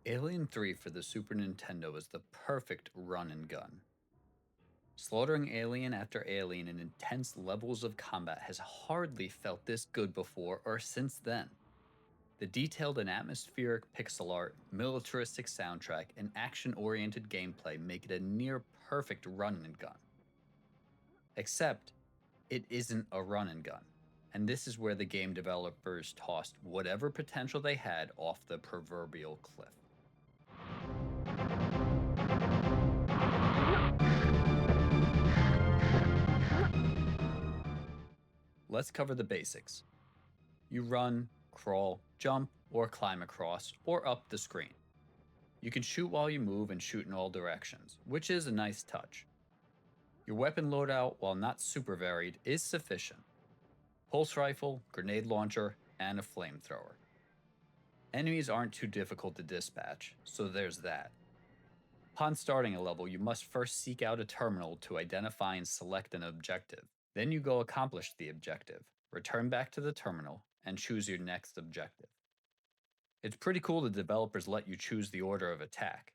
Alien 3 for the Super Nintendo is the perfect run and gun. Slaughtering alien after alien in intense levels of combat has hardly felt this good before or since then. The detailed and atmospheric pixel art, militaristic soundtrack, and action oriented gameplay make it a near perfect run and gun. Except, it isn't a run and gun, and this is where the game developers tossed whatever potential they had off the proverbial cliff. Let's cover the basics. You run, crawl, jump, or climb across or up the screen. You can shoot while you move and shoot in all directions, which is a nice touch. Your weapon loadout, while not super varied, is sufficient. Pulse rifle, grenade launcher, and a flamethrower. Enemies aren't too difficult to dispatch, so there's that. Upon starting a level, you must first seek out a terminal to identify and select an objective. Then you go accomplish the objective, return back to the terminal, and choose your next objective. It's pretty cool the developers let you choose the order of attack,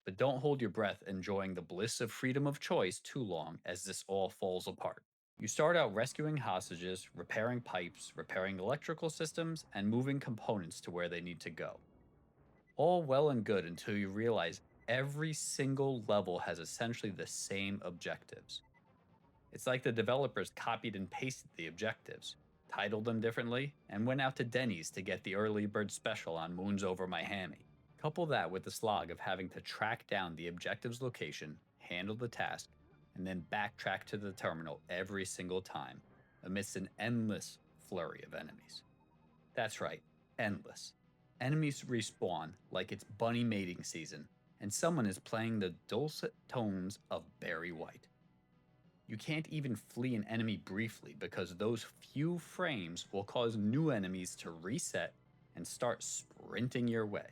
but don't hold your breath enjoying the bliss of freedom of choice too long as this all falls apart. You start out rescuing hostages, repairing pipes, repairing electrical systems, and moving components to where they need to go. All well and good until you realize every single level has essentially the same objectives. It's like the developers copied and pasted the objectives, titled them differently, and went out to Denny's to get the early bird special on Moons Over My Hammy. Couple that with the slog of having to track down the objective's location, handle the task, and then backtrack to the terminal every single time, amidst an endless flurry of enemies. That's right, endless. Enemies respawn like it's bunny mating season, and someone is playing the dulcet tones of Barry White. You can't even flee an enemy briefly because those few frames will cause new enemies to reset and start sprinting your way.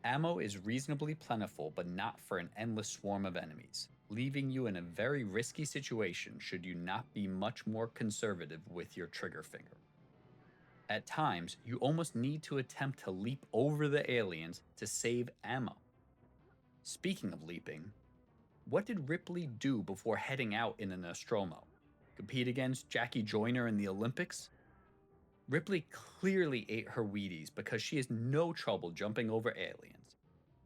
Ammo is reasonably plentiful, but not for an endless swarm of enemies, leaving you in a very risky situation should you not be much more conservative with your trigger finger. At times, you almost need to attempt to leap over the aliens to save ammo. Speaking of leaping, what did Ripley do before heading out in a Nostromo? Compete against Jackie Joyner in the Olympics? Ripley clearly ate her Wheaties because she has no trouble jumping over aliens,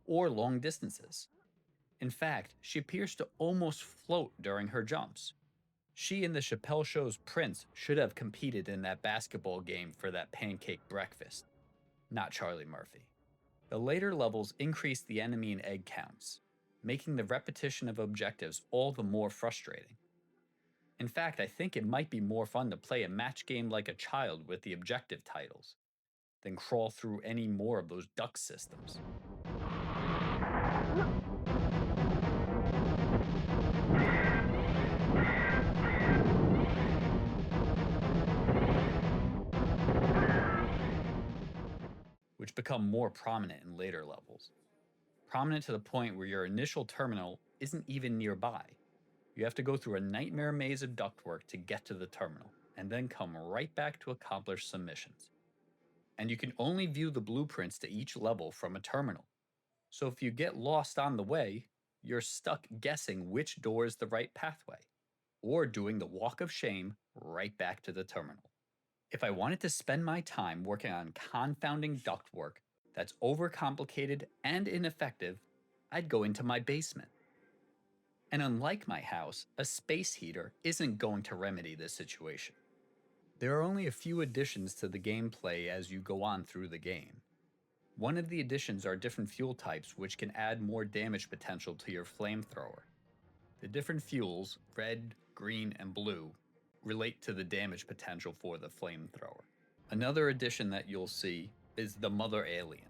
or long distances. In fact, she appears to almost float during her jumps. She and the Chappelle Show's Prince should have competed in that basketball game for that pancake breakfast, not Charlie Murphy. The later levels increase the enemy and egg counts, making the repetition of objectives all the more frustrating. In fact, I think it might be more fun to play a match game like a child with the objective titles than crawl through any more of those duck systems. Which become more prominent in later levels. Prominent to the point where your initial terminal isn't even nearby. You have to go through a nightmare maze of ductwork to get to the terminal, and then come right back to accomplish some missions. And you can only view the blueprints to each level from a terminal. So if you get lost on the way, you're stuck guessing which door is the right pathway, or doing the walk of shame right back to the terminal. If I wanted to spend my time working on confounding ductwork that's overcomplicated and ineffective, I'd go into my basement. And unlike my house, a space heater isn't going to remedy this situation. There are only a few additions to the gameplay as you go on through the game. One of the additions are different fuel types which can add more damage potential to your flamethrower. The different fuels, red, green, and blue, relate to the damage potential for the flamethrower. Another addition that you'll see is the Mother Alien.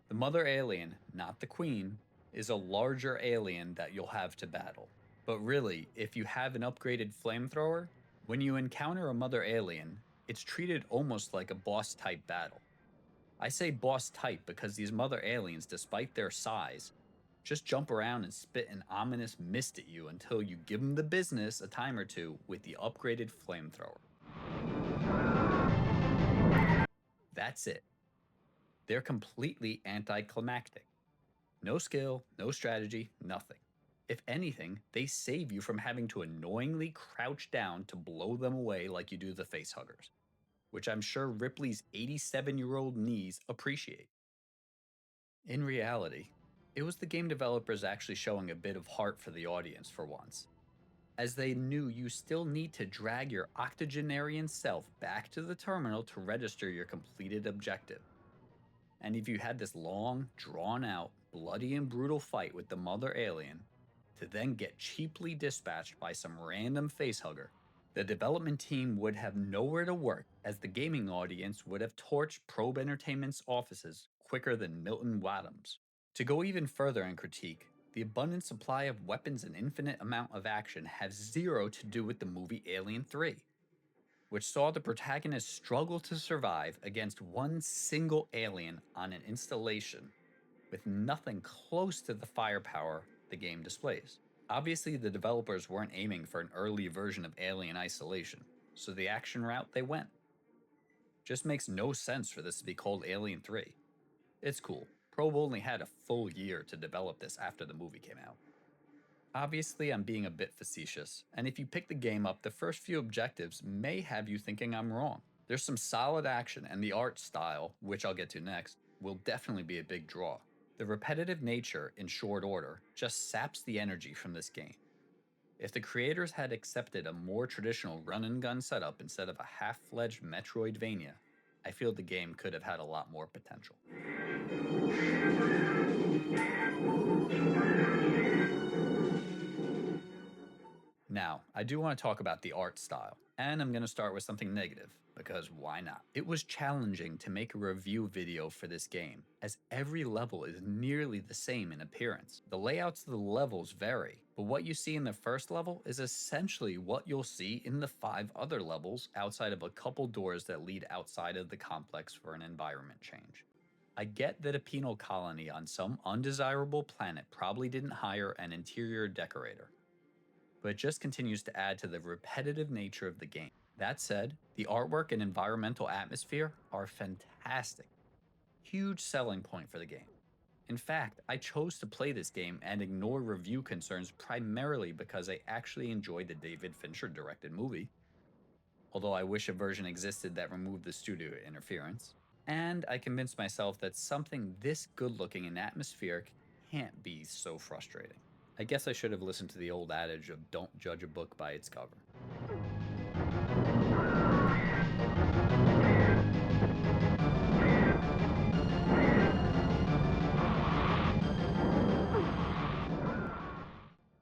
The Mother Alien, not the Queen, is a larger alien that you'll have to battle. But really, if you have an upgraded flamethrower, when you encounter a Mother Alien, it's treated almost like a boss type battle. I say boss type because these Mother Aliens, despite their size, just jump around and spit an ominous mist at you until you give them the business a time or two with the upgraded flamethrower. That's it. They're completely anticlimactic. No skill, no strategy, nothing. If anything, they save you from having to annoyingly crouch down to blow them away like you do the facehuggers, which I'm sure Ripley's 87-year-old knees appreciate. In reality, it was the game developers actually showing a bit of heart for the audience for once, as they knew you still need to drag your octogenarian self back to the terminal to register your completed objective. And if you had this long, drawn out, bloody and brutal fight with the mother alien, to then get cheaply dispatched by some random facehugger, the development team would have nowhere to work, as the gaming audience would have torched Probe Entertainment's offices quicker than Milton Wadhams. To go even further in critique, the abundant supply of weapons and infinite amount of action have zero to do with the movie Alien 3, which saw the protagonist struggle to survive against one single alien on an installation with nothing close to the firepower the game displays. Obviously, the developers weren't aiming for an early version of Alien Isolation, so the action route they went. Just makes no sense for this to be called Alien 3. It's cool. Probe only had a full year to develop this after the movie came out. Obviously, I'm being a bit facetious, and if you pick the game up, the first few objectives may have you thinking I'm wrong. There's some solid action, and the art style, which I'll get to next, will definitely be a big draw. The repetitive nature in short order just saps the energy from this game. If the creators had accepted a more traditional run-and-gun setup instead of a half-fledged Metroidvania, I feel the game could have had a lot more potential. Now, I do want to talk about the art style, and I'm going to start with something negative, because why not? It was challenging to make a review video for this game, as every level is nearly the same in appearance. The layouts of the levels vary, but what you see in the first level is essentially what you'll see in the 5 other levels outside of a couple doors that lead outside of the complex for an environment change. I get that a penal colony on some undesirable planet probably didn't hire an interior decorator, but it just continues to add to the repetitive nature of the game. That said, the artwork and environmental atmosphere are fantastic. Huge selling point for the game. In fact, I chose to play this game and ignore review concerns primarily because I actually enjoyed the David Fincher directed movie, although I wish a version existed that removed the studio interference. And I convinced myself that something this good looking and atmospheric can't be so frustrating. I guess I should have listened to the old adage of don't judge a book by its cover.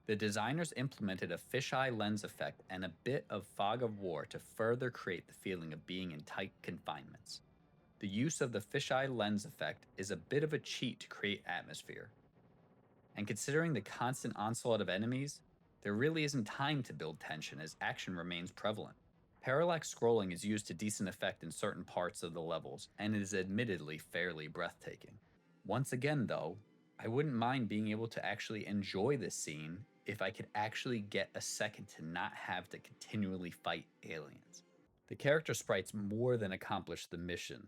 The designers implemented a fisheye lens effect and a bit of fog of war to further create the feeling of being in tight confinements. The use of the fisheye lens effect is a bit of a cheat to create atmosphere. And considering the constant onslaught of enemies, there really isn't time to build tension as action remains prevalent. Parallax scrolling is used to decent effect in certain parts of the levels, and is admittedly fairly breathtaking. Once again though, I wouldn't mind being able to actually enjoy this scene if I could actually get a second to not have to continually fight aliens. The character sprites more than accomplish the mission.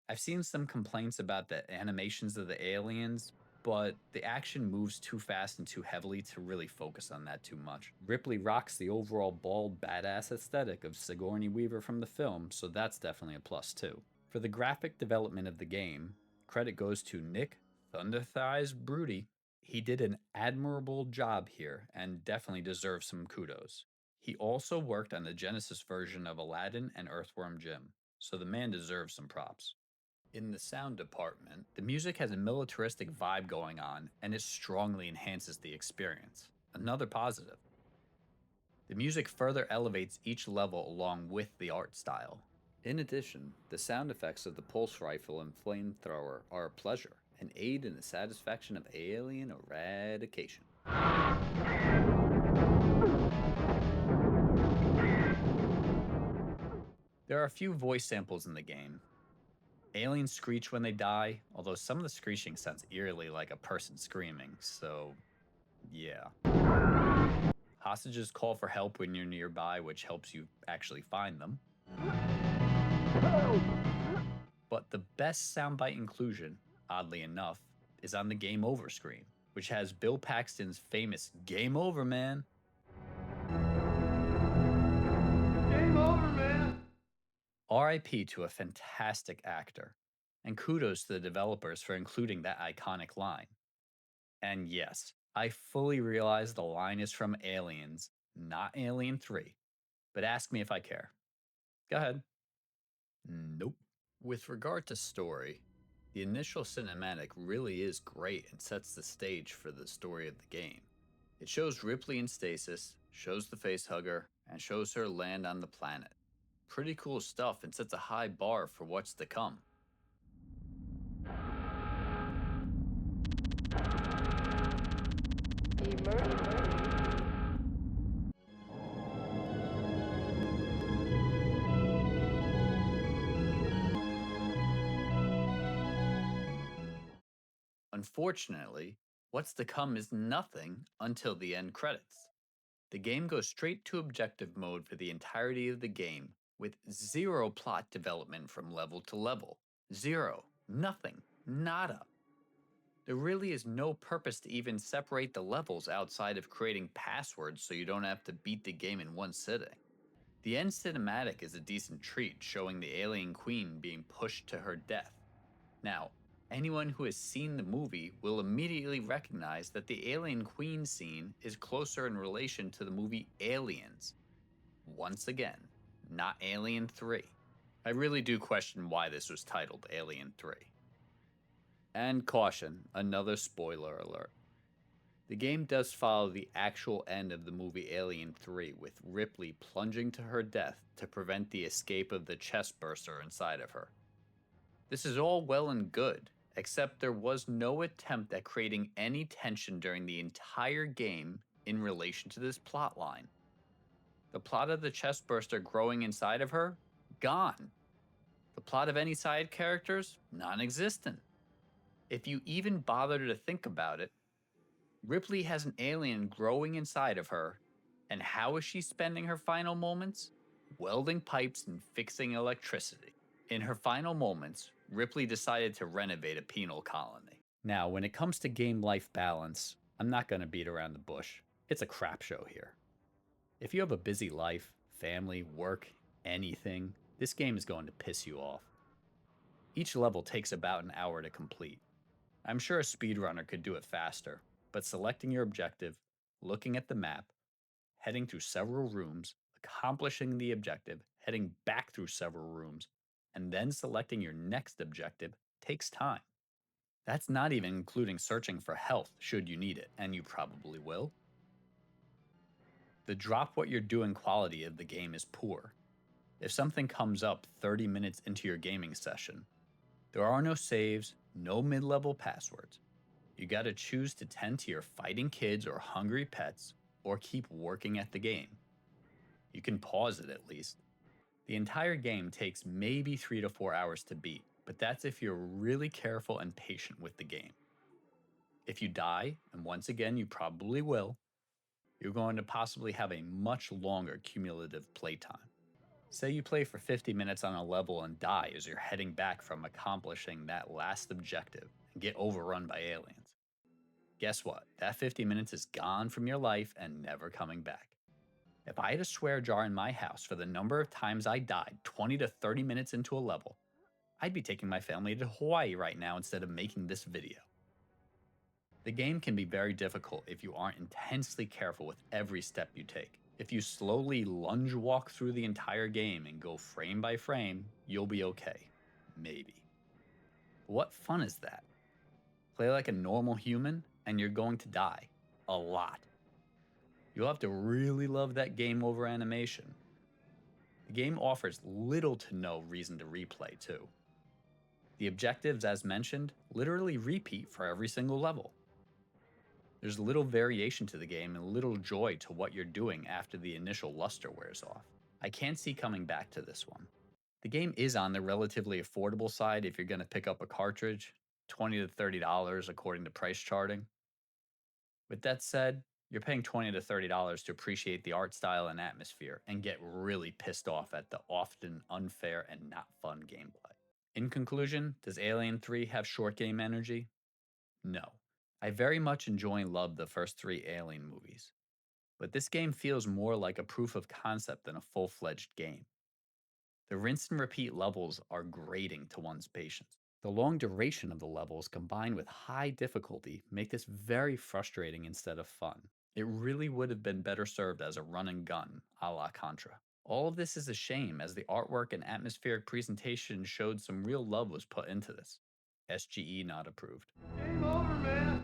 I've seen some complaints about the animations of the aliens, but the action moves too fast and too heavily to really focus on that too much. Ripley rocks the overall bald, badass aesthetic of Sigourney Weaver from the film, so that's definitely a plus too. For the graphic development of the game, credit goes to Nick Thunderthighs Broody. He did an admirable job here and definitely deserves some kudos. He also worked on the Genesis version of Aladdin and Earthworm Jim, so the man deserves some props. In the sound department, the music has a militaristic vibe going on, and it strongly enhances the experience. Another positive. The music further elevates each level along with the art style. In addition, the sound effects of the pulse rifle and flamethrower are a pleasure and aid in the satisfaction of alien eradication. There are a few voice samples in the game. Aliens screech when they die, although some of the screeching sounds eerily like a person screaming, so yeah. Hostages call for help when you're nearby, which helps you actually find them. But the best soundbite inclusion, oddly enough, is on the Game Over screen, which has Bill Paxton's famous Game Over, man. Game over, man. RIP to a fantastic actor, and kudos to the developers for including that iconic line. And yes, I fully realize the line is from Aliens, not Alien 3, but ask me if I care. Go ahead. Nope. With regard to story, the initial cinematic really is great and sets the stage for the story of the game. It shows Ripley in stasis, shows the facehugger, and shows her land on the planet. Pretty cool stuff and sets a high bar for what's to come. Unfortunately, what's to come is nothing until the end credits. The game goes straight to objective mode for the entirety of the game, with zero plot development from level to level. Zero. Nothing. Nada. There really is no purpose to even separate the levels outside of creating passwords so you don't have to beat the game in one sitting. The end cinematic is a decent treat, showing the alien queen being pushed to her death. Now, anyone who has seen the movie will immediately recognize that the alien queen scene is closer in relation to the movie Aliens. Once again, not Alien 3. I really do question why this was titled Alien 3. And caution, another spoiler alert. The game does follow the actual end of the movie Alien 3, with Ripley plunging to her death to prevent the escape of the chest burster inside of her. This is all well and good, except there was no attempt at creating any tension during the entire game in relation to this plotline. The plot of the chest burster growing inside of her? Gone. The plot of any side characters? Non-existent. If you even bother to think about it, Ripley has an alien growing inside of her, and how is she spending her final moments? Welding pipes and fixing electricity. In her final moments, Ripley decided to renovate a penal colony. Now, when it comes to game-life balance, I'm not going to beat around the bush. It's a crap show here. If you have a busy life, family, work, anything, this game is going to piss you off. Each level takes about an hour to complete. I'm sure a speedrunner could do it faster, but selecting your objective, looking at the map, heading through several rooms, accomplishing the objective, heading back through several rooms, and then selecting your next objective takes time. That's not even including searching for health should you need it, and you probably will. The drop what you're doing quality of the game is poor. If something comes up 30 minutes into your gaming session, there are no saves, no mid-level passwords. You gotta choose to tend to your fighting kids or hungry pets, or keep working at the game. You can pause it at least. The entire game takes maybe 3 to 4 hours to beat, but that's if you're really careful and patient with the game. If you die, and once again you probably will, you're going to possibly have a much longer cumulative playtime. Say you play for 50 minutes on a level and die as you're heading back from accomplishing that last objective and get overrun by aliens. Guess what? That 50 minutes is gone from your life and never coming back. If I had a swear jar in my house for the number of times I died 20 to 30 minutes into a level, I'd be taking my family to Hawaii right now instead of making this video. The game can be very difficult if you aren't intensely careful with every step you take. If you slowly lunge walk through the entire game and go frame by frame, you'll be okay. Maybe. What fun is that? Play like a normal human and you're going to die. A lot. You'll have to really love that game over animation. The game offers little to no reason to replay too. The objectives, as mentioned, literally repeat for every single level. There's little variation to the game and little joy to what you're doing after the initial luster wears off. I can't see coming back to this one. The game is on the relatively affordable side if you're going to pick up a cartridge, $20 to $30 according to price charting. With that said, you're paying $20 to $30 to appreciate the art style and atmosphere and get really pissed off at the often unfair and not fun gameplay. In conclusion, does Alien 3 have short game energy? No. I very much enjoy and love the first three Alien movies, but this game feels more like a proof of concept than a full fledged game. The rinse and repeat levels are grating to one's patience. The long duration of the levels combined with high difficulty make this very frustrating instead of fun. It really would have been better served as a run and gun a la Contra. All of this is a shame as the artwork and atmospheric presentation showed some real love was put into this. SGE not approved. Game over, man.